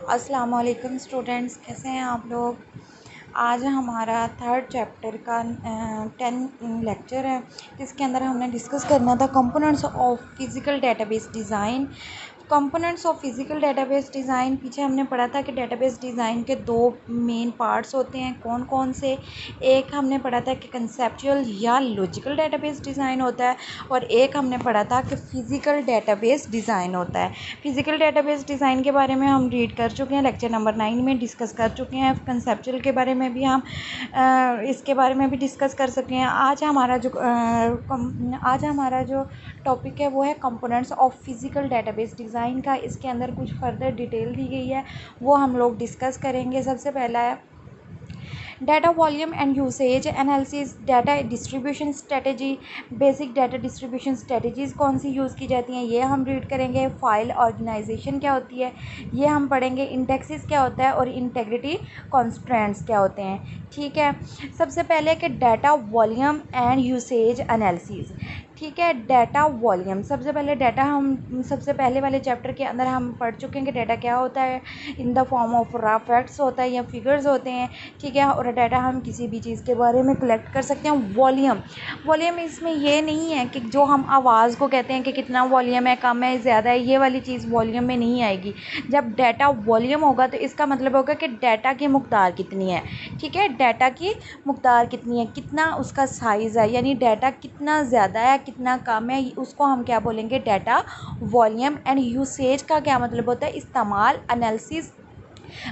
अस्सलाम वालेकुम स्टूडेंट्स, कैसे हैं आप लोग। आज हमारा थर्ड चैप्टर का 10 लेक्चर है, जिसके अंदर हमने डिस्कस करना था components of physical database design. Components of physical database design, पीछे हमने पढ़ा था कि डेटाबेस डिज़ाइन के दो मेन पार्ट्स होते हैं। कौन कौन से? एक हमने पढ़ा था कि कंसेप्चुअल या लॉजिकल डेटाबेस डिज़ाइन होता है, और एक हमने पढ़ा था कि फ़िज़िकल डेटाबेस डिज़ाइन होता है। फ़िज़िकल डेटाबेस डिज़ाइन के बारे में हम रीड कर चुके हैं, लेक्चर नंबर 9 में डिस्कस कर चुके हैं। कंसेप्चुअल के बारे में भी हम इसके बारे में भी डिस्कस कर सकते हैं। आज हमारा जो टॉपिक है वो है components of physical database design का। इसके अंदर कुछ फर्दर डिटेल दी गई है, वो हम लोग डिस्कस करेंगे। सबसे पहला है data volume and usage analysis, data distribution strategy. Basic data distribution strategies कौन सी यूज़ की जाती हैं, ये हम रीड करेंगे। फाइल ऑर्गेनाइजेशन क्या होती है, ये हम पढ़ेंगे। इंडेक्सेस क्या होता है और इंटेग्रिटी कॉन्स्ट्रेंट्स क्या होते हैं। ठीक है, सबसे पहले कि data volume and usage analysis. ठीक है, डाटा वॉल्यूम, सबसे पहले वाले चैप्टर के अंदर हम पढ़ चुके हैं कि डाटा क्या होता है। In the form of raw facts होता है या फिगर्स होते हैं। ठीक है, और डाटा हम किसी भी चीज़ के बारे में कलेक्ट कर सकते हैं। वॉल्यूम इसमें ये नहीं है कि जो हम आवाज़ को कहते हैं कि कितना वॉल्यूम है, कम है, ज़्यादा है, ये वाली चीज़ वॉल्यूम में नहीं आएगी। जब डाटा वॉल्यूम होगा तो इसका मतलब होगा कि डाटा की मकदार कितनी है। ठीक है, डाटा की मकदार कितनी है, कितना उसका साइज़ है, यानी डाटा कितना ज़्यादा है कितना कम है, उसको हम क्या बोलेंगे, डाटा वॉल्यूम। एंड यूसेज का क्या मतलब होता है, इस्तेमाल।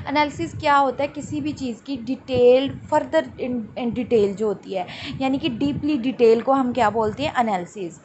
एनालिसिस क्या होता है, किसी भी चीज़ की डिटेल्ड फर्दर इन डिटेल जो होती है, यानी कि डीपली डिटेल को हम क्या बोलते हैं, analysis.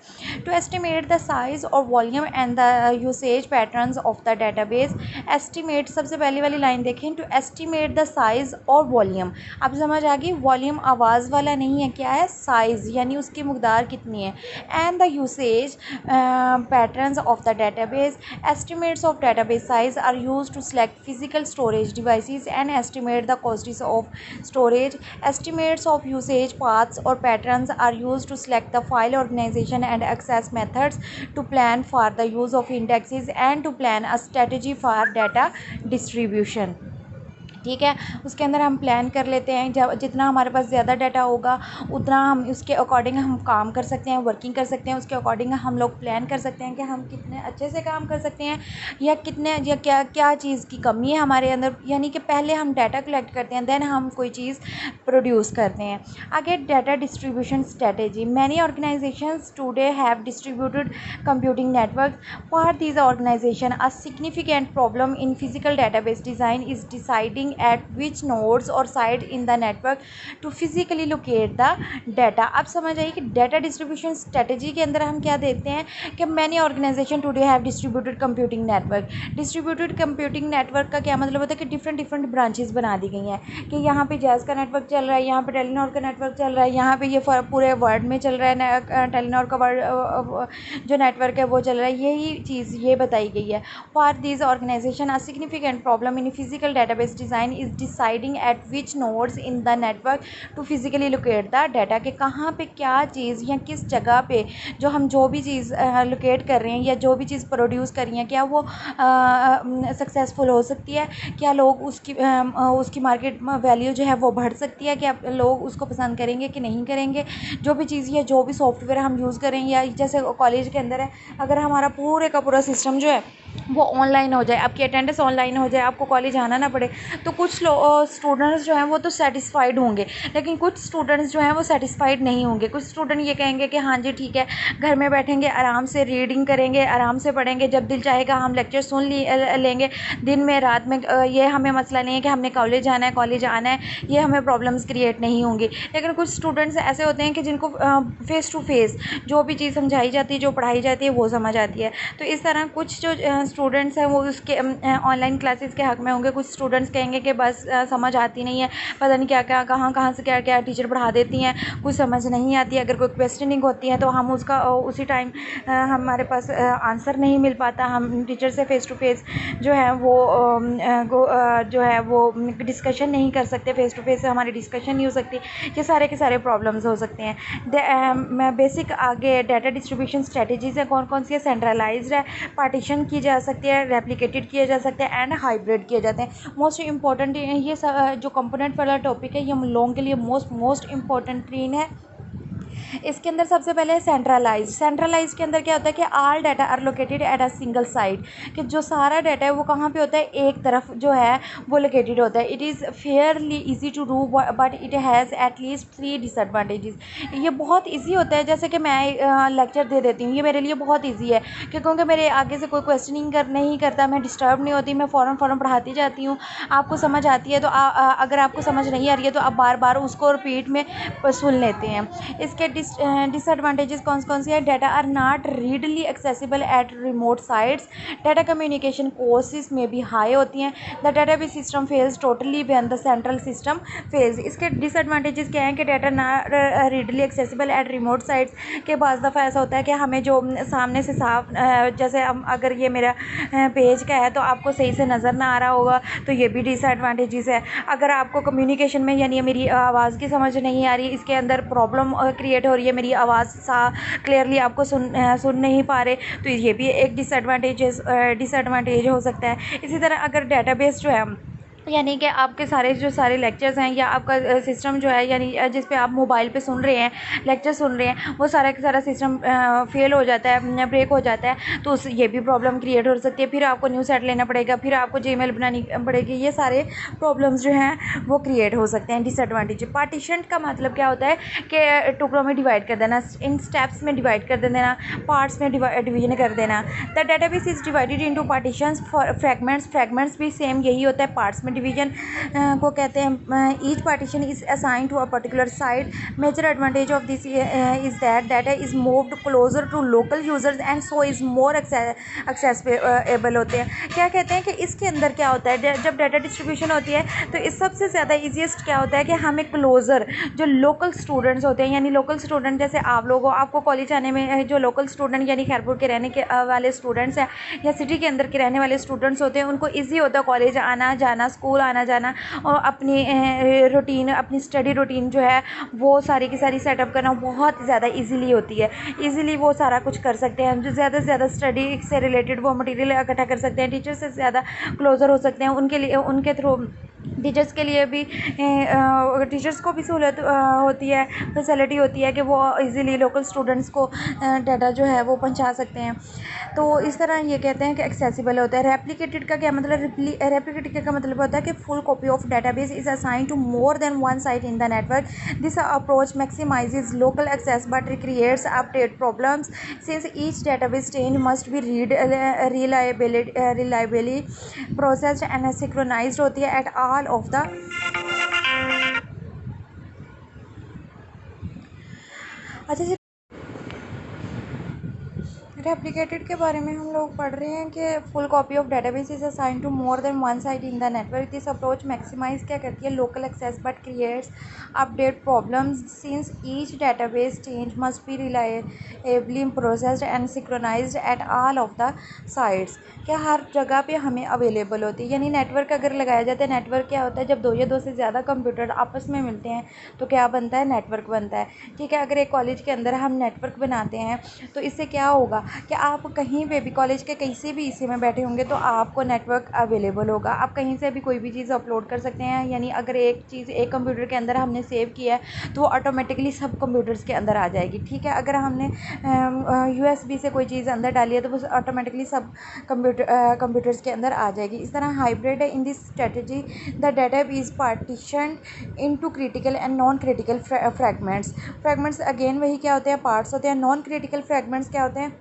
To estimate the size और volume and the usage patterns of the database. Estimate, सबसे पहली वाली लाइन देखें, टू एस्टिमेट द साइज और वॉल्यूम। अब समझ आ गई, वॉल्यूम आवाज़ वाला नहीं है, क्या है, साइज़, यानी उसकी मकदार कितनी है। And the usage patterns of the database. Estimates of database size are used to select physical storage devices and estimate the costs of storage. Estimates of usage paths or patterns are used to select the file organization and access methods, to plan for the use of indexes and to plan a strategy for data distribution. ठीक है, उसके अंदर हम plan कर लेते हैं। जब जितना हमारे पास ज़्यादा डाटा होगा उतना हम उसके अकॉर्डिंग हम काम कर सकते हैं, वर्किंग कर सकते हैं। उसके अकॉर्डिंग हम लोग प्लान कर सकते हैं कि हम कितने अच्छे से काम कर सकते हैं, या क्या क्या चीज़ की कमी है हमारे अंदर। यानी कि पहले हम डाटा कलेक्ट करते हैं, देन हम कोई चीज़ प्रोड्यूस करते हैं। आगे data distribution strategy. Many organisations today have distributed computing network. For this organisation a significant problem in physical database design is deciding at which nodes or site in the network to physically locate the data। अब समझ आई कि data distribution strategy के अंदर हम क्या देखते हैं कि many organisation today have distributed computing network. Distributed computing network का क्या मतलब होता है कि डिफरेंट ब्रांचेस बना दी गई हैं, कि यहाँ पे जैज़ का नेटवर्क चल रहा है, यहाँ पे टेलीनॉर का नेटवर्क चल रहा है, यहाँ पे ये पूरे वर्ल्ड में चल रहा है, टेलीनॉर का वर्ल्ड जो नेटवर्क है वो चल रहा है। यही चीज़ ये बताई गई है। For this organisation a significant problem in physical database design is deciding at which nodes in the network to physically locate the data, कि कहाँ पे क्या चीज़ या किस जगह पे जो भी चीज़ लोकेट कर रहे हैं या जो भी चीज़ प्रोड्यूस कर रही हैं, क्या वो सक्सेसफुल हो सकती है, क्या लोग उसकी मार्केट वैल्यू जो है वो बढ़ सकती है, क्या लोग उसको पसंद करेंगे कि नहीं करेंगे। जो भी चीज़ या जो भी सॉफ्टवेयर हम यूज़ करें, या जैसे कॉलेज के अंदर है, अगर हमारा पूरे का पूरा सिस्टम जो है वो ऑनलाइन हो जाए, आपकी अटेंडेंस ऑनलाइन हो जाए, आपको कॉलेज आना ना पड़े, तो कुछ स्टूडेंट्स जो हैं वो तो सेटिस्फाइड होंगे, लेकिन कुछ स्टूडेंट्स जो हैं वो सेटिस्फाइड नहीं होंगे। कुछ स्टूडेंट ये कहेंगे कि हाँ जी ठीक है, घर में बैठेंगे, आराम से रीडिंग करेंगे, आराम से पढ़ेंगे, जब दिल चाहेगा हम लेक्चर सुन लेंगे, दिन में रात में, ये हमें मसला नहीं है कि हमने कॉलेज आना है, ये हमें प्रॉब्लम्स क्रिएट नहीं होंगी। लेकिन कुछ स्टूडेंट्स ऐसे होते हैं कि जिनको फेस टू फेस जो भी चीज़ समझाई जाती है, जो पढ़ाई जाती है, वो समझ आती है। तो इस तरह कुछ जो स्टूडेंट्स हैं वो उसके ऑनलाइन क्लासेस के हक़ में होंगे। कुछ स्टूडेंट्स कहेंगे है कि बस समझ आती नहीं है, पता नहीं क्या क्या कहाँ कहाँ से क्या क्या टीचर पढ़ा देती हैं, कुछ समझ नहीं आती है। अगर कोई क्वेश्चनिंग होती है तो हम उसका उसी टाइम हमारे पास आंसर नहीं मिल पाता, हम टीचर से फ़ेस टू फेस जो है वो जो है वो डिस्कशन नहीं कर सकते, फ़ेस टू फेस हमारी डिस्कशन नहीं हो सकती। ये सारे के सारे प्रॉब्लम्स हो सकते हैं। मैं बेसिक आगे डाटा डिस्ट्रीब्यूशन स्ट्रेटजीज़ है कौन कौन सी है, सेंट्रलाइज्ड है, पार्टीशन की जा सकती है, रेप्लिकेटेड किए जा सकते हैं एंड हाइब्रिड किए जाते हैं। मोस्ट इंपॉर्टेंट ये जो कंपोनेंट वाला टॉपिक है ये हम लोगों के लिए मोस्ट इंपॉर्टेंट ट्रेन है। इसके अंदर सबसे पहले है सेंट्रलाइज के अंदर क्या होता है कि all data are located at a single site, कि जो सारा डाटा है वो कहाँ पे होता है, एक तरफ जो है वो लोकेटेड होता है। It is fairly easy to do but it has at least 3 disadvantages. ये बहुत ईजी होता है, जैसे कि मैं लेक्चर दे देती हूँ, ये मेरे लिए बहुत ईजी है क्योंकि मेरे आगे से कोई क्वेश्चनिंग नहीं करता, मैं डिस्टर्ब नहीं होती, मैं फ़ौरन पढ़ाती जाती हूँ, आपको समझ आती है। तो अगर आपको समझ नहीं आ रही है तो आप बार बार उसको रिपीट में सुन लेते हैं। इसके डिसएडवांटेजेस कौन सी है, data are not readily accessible at remote sites, data communication costs में भी हाई होती हैं, the database system fails totally when the central system fails. इसके डिसएडवांटेजेस क्या हैं कि data not readily accessible at remote sites, के बाद दफ़ा ऐसा होता है कि हमें जो सामने से साफ जैसे हम अगर ये मेरा पेज का है तो आपको सही से नज़र ना आ रहा होगा, तो ये भी डिसएडवांटेजेस है। अगर आपको कम्युनिकेशन में यानी मेरी आवाज़ की समझ नहीं आ रही, इसके अंदर प्रॉब्लम क्रिएट हो रही है, मेरी आवाज़ क्लियरली आपको सुन नहीं पा रहे, तो ये भी एक डिसएडवांटेज हो सकता है। इसी तरह अगर डेटाबेस जो है यानी कि आपके सारे लेक्चर्स हैं या आपका सिस्टम जो है यानी जिस पे आप मोबाइल पे सुन रहे हैं, लेक्चर सुन रहे हैं, वो सारा का सारा सिस्टम फेल हो जाता है, ब्रेक हो जाता है, तो उस ये भी प्रॉब्लम क्रिएट हो सकती है। फिर आपको न्यू सेट लेना पड़ेगा, फिर आपको जीमेल बनानी पड़ेगी, ये सारे प्रॉब्लम्स जो हैं वो क्रिएट हो सकते हैं। डिसएडवांटेज पार्टीशन का मतलब क्या होता है कि टुकड़ों में डिवाइड कर देना, इन स्टेप्स में डिवाइड कर देना, पार्ट्स में डिवीजन कर देना। The database is divided into partitions for fragments भी सेम यही होता है, पार्ट्स में डिवीजन को कहते हैं। Each partition is assign to a particular site. Major advantage of this is that data is moved closer to local users and so is more accessible होते हैं। क्या कहते हैं कि इसके अंदर क्या होता है, जब डाटा डिस्ट्रीब्यूशन होती है तो इस सबसे ज़्यादा ईजीएस्ट क्या होता है कि हमें क्लोजर जो लोकल स्टूडेंट्स होते हैं, यानी लोकल स्टूडेंट जैसे आप लोगों आपको कॉलेज आने में जो लोकल स्टूडेंट यानी खैरपुर के रहने के वाले स्टूडेंट्स हैं या सिटी के अंदर के रहने वाले स्टूडेंट्स होते हैं, उनको ईजी होता है कॉलेज आना जाना, स्कूल आना जाना, और अपनी रूटीन अपनी स्टडी रूटीन जो है वो सारी की सारी सेटअप करना बहुत ज़्यादा इजीली होती है। इजीली वो सारा कुछ कर सकते हैं, जो ज़्यादा से ज़्यादा स्टडी से रिलेटेड वो मटेरियल इकट्ठा कर सकते हैं, टीचर से ज़्यादा क्लोज़र हो सकते हैं, उनके लिए उनके थ्रू टीचर्स के लिए भी टीचर्स को भी सहूलत होती है, फैसिलिटी होती है कि वो इजीली लोकल स्टूडेंट्स को डाटा जो है वो पहुंचा सकते हैं। तो इस तरह ये कहते हैं कि एक्सेसिबल होता है। रेप्लिकेटेड का क्या मतलब, रेप्लिकेटेड का मतलब होता है कि full copy of database is assign to more than one site in the network. This approach maximizes local access but creates update problems since each database change must be reliably processed and synchronized होती है at all of the अच्छा। Replicated के बारे में हम लोग पढ़ रहे हैं कि full copy of database is assign to more than one site in the network. This approach maximize क्या करती है, local access but creates update problems since each database change must be reliably processed and synchronized at all of the sites. क्या हर जगह पे हमें available होती है, यानी नेटवर्क अगर लगाया जाता है, नेटवर्क क्या होता है, जब दो या दो से ज़्यादा कंप्यूटर आपस में मिलते हैं तो क्या बनता है, नेटवर्क बनता है। ठीक है, अगर एक कॉलेज के अंदर हम नेटवर्क बनाते हैं तो इससे क्या होगा कि आप कहीं पे भी कॉलेज के कहीं से भी इसी में बैठे होंगे तो आपको नेटवर्क अवेलेबल होगा, आप कहीं से भी कोई भी चीज़ अपलोड कर सकते हैं। यानी अगर एक चीज़ एक कंप्यूटर के अंदर हमने सेव किया है तो वो ऑटोमेटिकली सब कंप्यूटर्स के अंदर आ जाएगी। ठीक है, अगर हमने USB से कोई चीज़ अंदर डाली है तो वो ऑटोमेटिकली सब कंप्यूटर्स के अंदर आ जाएगी। इस तरह हाइब्रिड है in this strategy the data is partition into critical and non critical fragments. Fragments again वही क्या होते हैं, पार्ट्स होते हैं। नॉन क्रिटिकल फ्रैगमेंट्स क्या होते हैं,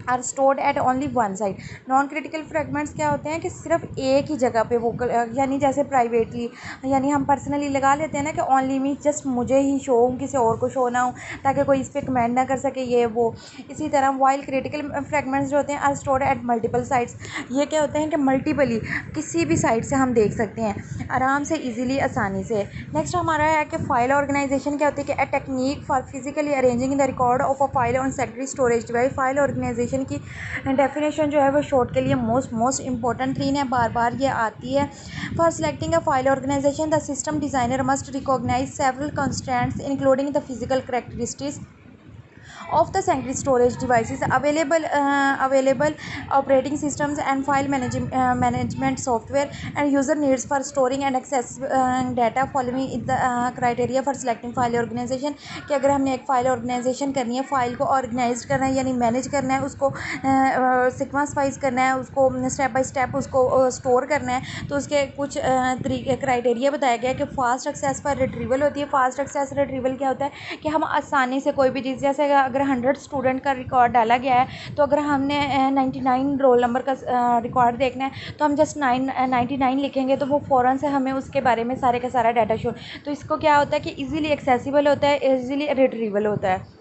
are stored at only one side. Non critical fragments क्या होते हैं कि सिर्फ एक ही जगह पे वो यानी जैसे प्राइवेटली, यानी हम पर्सनली लगा लेते हैं ना कि ओनली मी, जस्ट मुझे ही शो हूँ, किसी और को शो ना हो, ताकि कोई इस पर कमेंट ना कर सके ये वो। इसी तरह वाइल क्रिटिकल फ्रेगमेंट्स जो होते हैं are stored at multiple sides. ये क्या होते हैं कि मल्टीपली किसी भी साइड से हम देख सकते हैं आराम से, ईजिली, आसानी से। नेक्स्ट हमारा है कि फाइल ऑर्गेनाइजेशन क्या होती है कि a technique for physically arranging the record of a file on secondary storage device. File organization की डेफिनेशन जो है वो शॉर्ट के लिए मोस्ट इंपॉर्टेंट थीन है, बार बार ये आती है। For selecting a file organization the system designer must recognize several constraints including the physical characteristics of the secondary storage devices, available operating systems and file management software, and user needs for storing and access data following is the criteria for selecting file organization। कि अगर हमने एक file organisation करनी है, file को organise करना है यानी मैनेज करना है, उसको सीक्वेंस वाइज करना है, उसको स्टेप बाय स्टेप उसको स्टोर करना है, तो उसके कुछ तरीके क्राइटेरिया बताया गया है कि फ़ास्ट एक्सेस पर रिट्रीवल होती है। फास्ट एक्सेस रिट्रीवल क्या होता है कि हम आसानी से कोई भी चीज़, जैसे अगर 100 स्टूडेंट का रिकॉर्ड डाला गया है, तो अगर हमने 99 रोल नंबर का रिकॉर्ड देखना है, तो हम जस्ट 99 लिखेंगे तो वो फ़ौरन से हमें उसके बारे में सारे का सारा डाटा शो। तो इसको क्या होता है कि इजीली एक्सेसिबल होता है, इजीली रिट्रीवल होता है।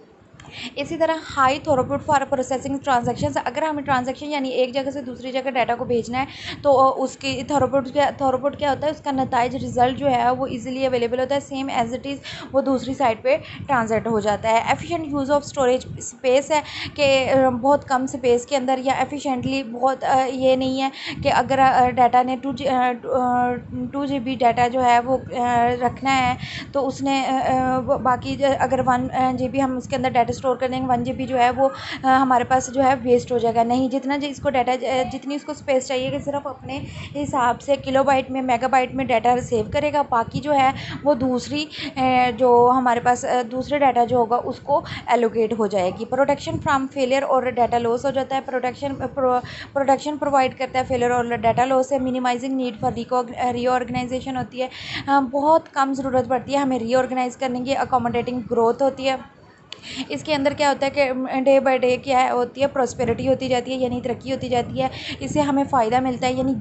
इसी तरह high throughput for processing transactions, अगर हमें ट्रांजैक्शन यानी एक जगह से दूसरी जगह डाटा को भेजना है, तो उसकी थ्रूपुट क्या होता है, उसका नताइज रिजल्ट जो है वो इजीली अवेलेबल होता है, सेम एज इट इज़ वो दूसरी साइड पे ट्रांसलेट हो जाता है। Efficient use of storage space है कि बहुत कम स्पेस के अंदर, या एफिशिएंटली बहुत ये नहीं है कि अगर डाटा ने 2 GB डाटा जो है वो रखना है, तो उसने बाकी अगर 1 GB हम उसके अंदर डाटा स्टोर कर देंगे, 1 GB जो है वो हमारे पास जो है वेस्ट हो जाएगा। नहीं, जितना इसको डाटा जितनी इसको स्पेस चाहिए कि सिर्फ अपने हिसाब से किलोबाइट में, मेगाबाइट में डाटा सेव करेगा, बाकी जो है वो दूसरी जो हमारे पास दूसरे डाटा जो होगा उसको एलोकेट हो जाएगी। प्रोटेक्शन फ्रॉम फेलियर और डाटा लॉस हो जाता है। प्रोटेक्शन प्रोवाइड करता है फेलियर और डाटा लॉस से। मिनिमाइजिंग नीड फॉर रीऑर्गेनाइजेशन होती है, बहुत कम ज़रूरत पड़ती है हमें रीऑर्गेनाइज करने की। अकोमोडेटिंग ग्रोथ होती है। इसके अंदर क्या होता है कि डे बाय डे क्या होती है, प्रॉस्पेरिटी होती जाती है, यानी तरक्की होती जाती है। इससे हमें फ़ायदा मिलता है, यानी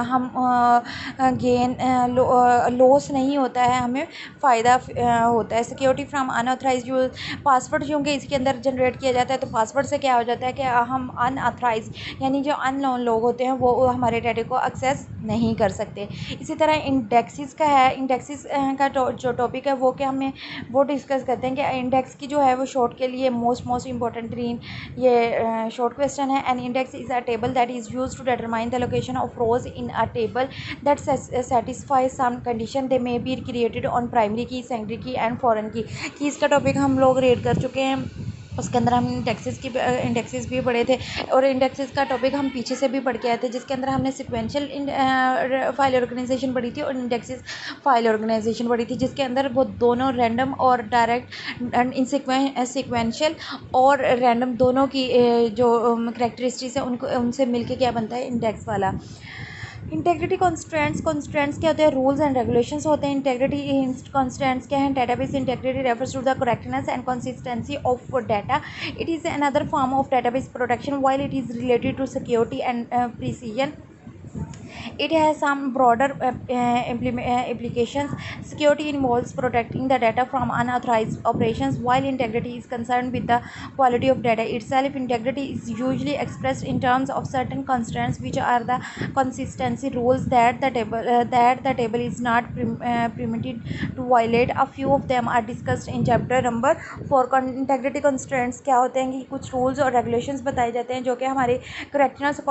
हम गेन लॉस नहीं होता है, हमें फ़ायदा होता है। Security from unauthorize use, password क्योंकि इसके अंदर जनरेट किया जाता है, तो पासवर्ड से क्या हो जाता है कि हम अनऑथराइज यानी जो अननोन लोग होते हैं वो हमारे डाटा को एक्सेस नहीं कर सकते। इसी तरह इंडेक्सेस का है। इंडेक्सेस का जो टॉपिक है वो क्या हमें वो डिस्कस करते हैं कि इंडेक्स की जो है वो शॉर्ट के लिए मोस्ट इंपॉर्टेंट रीन ये शॉर्ट क्वेश्चन है। An index is a table that is used to determine the location of rows in a table that satisfy some condition. They may be created on primary key, secondary key and foreign key. इसका topic हम लोग read कर चुके हैं, उसके अंदर हम indexes भी पढ़े थे, और इंडेक्सेस का टॉपिक हम पीछे से भी पढ़ के आए थे, जिसके अंदर हमने सिक्वेंशियल फाइल ऑर्गेनाइजेशन पढ़ी थी और इंडेक्सेस फाइल ऑर्गेनाइजेशन पढ़ी थी, जिसके अंदर वो दोनों रैंडम और डायरेक्ट इन सिक्वेंशियल और रैंडम दोनों की जो करैक्टरिस्टिक्स है उनको उनसे मिलके क्या बनता है, इंडेक्स वाला। इंटेग्रिटी कॉन्स्टेंट्स क्या होते हैं, रूल्स एंड रेगुलेशंस होते हैं। इंटेग्रिटी कॉन्स्टेंट्स क्या हैं, database integrity refers to the correctness and consistency of data. It is another form of database protection while it is related to security and precision. It has some broader implications. Security involves protecting the data from unauthorized operations, while integrity is concerned with the quality of data itself. Integrity is usually expressed in terms of certain constraints, which are the consistency rules that the table is not permitted to violate. A few of them are discussed in chapter number 4. Integrity constraints क्या होते हैं कि कुछ rules और regulations बताए जाते हैं जो कि हमारे correctness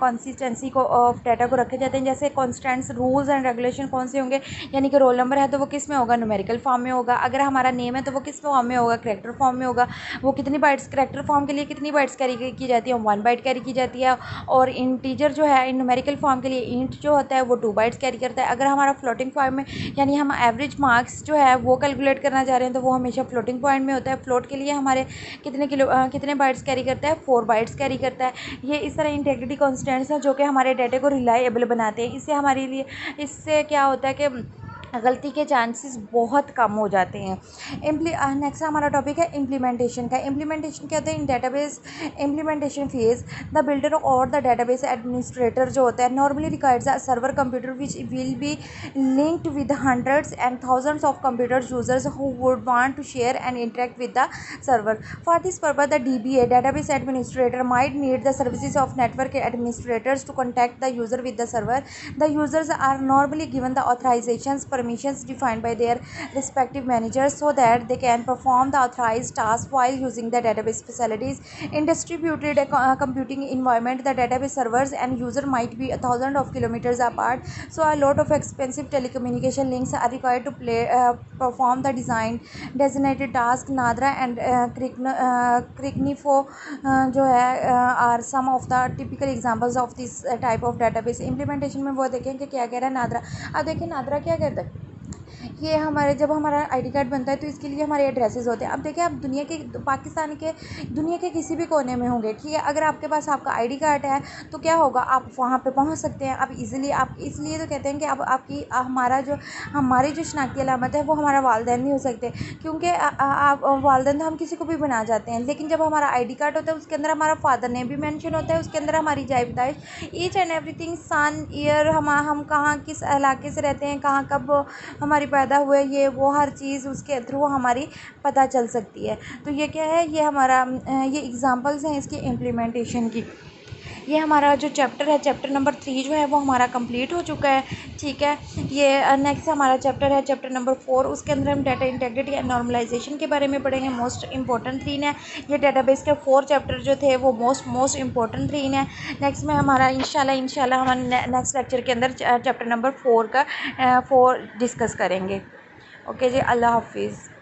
consistency को ऑफ डाटा को रखे जाते हैं। जैसे कॉन्स्टेंट्स रूल्स एंड रेगुलेशन कौन से होंगे, यानी कि रोल नंबर है तो वो किस में होगा, न्यूमेरिकल फॉर्म में होगा। अगर हमारा नेम है तो वो किस फॉर्म में होगा, करैक्टर फॉर्म में होगा। वो कितनी बाइट्स, करैक्टर फॉर्म के लिए कितनी बाइट्स कैरी की जाती है, 1 बाइट कैरी की जाती है। और इंटीजर जो है न्यूमेरिकल फॉर्म के लिए इंट जो होता है वो 2 बाइट्स कैरी करता है। अगर हमारा फ्लोटिंग पॉइंट में यानी हम एवरेज मार्क्स जो है वो कैलकुलेट करना चाह रहे हैं तो वो हमेशा फ्लोटिंग पॉइंट में होता है। फ्लोट के लिए हमारे कितने बाइट्स कैरी करता है, 4 बाइट्स कैरी करता है। ये इस तरह इंटेग्रिटी कॉन्स्टेंट्स हैं जो कि हमारे डाटा को रिलायबल बनाते हैं। इससे हमारे लिए इससे क्या होता है कि गलती के चांसेस बहुत कम हो जाते हैं। नेक्स्ट हमारा टॉपिक है इम्प्लीमेंटेशन का। इम्प्लीमेंटेशन क्या होता है? In database implementation phase the builder और द डेटाबेस एडमिनिस्ट्रेटर जो होता है normally requires a server computer which will be linked with hundreds and thousands of computer users who would want to share and interact with the server. For this purpose, the DBA database administrator might need the services of network administrators to contact the user with the server. The users are normally given the authorizations permissions defined by their respective managers so that they can perform the authorized tasks while using the database facilities. In distributed computing environment, the database servers and user might be a thousand of kilometers apart, so a lot of expensive telecommunication links are required to perform the designated task. Nadra and Kriknifo जो है are some of the typical examples of this type of database implementation में वो देखें कि क्या कह रहा है नादरा। अब देखिए नादरा क्या कहता है, ये हमारे जब हमारा आईडी कार्ड बनता है तो इसके लिए हमारे एड्रेसेस होते हैं। अब देखिए आप दुनिया के पाकिस्तान के दुनिया के किसी भी कोने में होंगे, ठीक है, अगर आपके पास आपका आईडी कार्ड है तो क्या होगा, आप वहाँ पे पहुँच सकते हैं आप इजीली। आप इसलिए तो कहते हैं कि अब आपकी हमारी जो शनाख्ती अलामत है वो हमारा वालिदैन नहीं हो सकते, क्योंकि आप वालिदैन तो हम किसी को भी बना जाते हैं, लेकिन जब हमारा आईडी कार्ड होता है उसके अंदर हमारा फादर नेम भी मेंशन होता है, उसके अंदर हमारी जाय पैदाइश ईच एंड एवरीथिंग सन ईयर हम कहाँ किस इलाके से रहते हैं, कहाँ कब हमारी पैदा हुए, ये वो हर चीज़ उसके थ्रू हमारी पता चल सकती है। तो ये क्या है, ये हमारा ये एग्जांपल्स हैं इसकी इम्प्लीमेंटेशन की। ये हमारा जो चैप्टर है चैप्टर नंबर 3 जो है वो हमारा कंप्लीट हो चुका है, ठीक है। ये नेक्स्ट हमारा चैप्टर है चैप्टर नंबर 4, उसके अंदर हम डाटा इंटीग्रिटी एंड नॉर्मलाइजेशन के बारे में पढ़ेंगे। मोस्ट इंपॉर्टेंट 3 है ये डेटाबेस के 4 चैप्टर जो थे वो मोस्ट इंपॉर्टेंट 3 है। नेक्स्ट में हमारा इंशाल्लाह हम नेक्स्ट लेक्चर के अंदर चैप्टर नंबर 4 डिस्कस करेंगे। ओके जी, अल्लाह हाफिज़।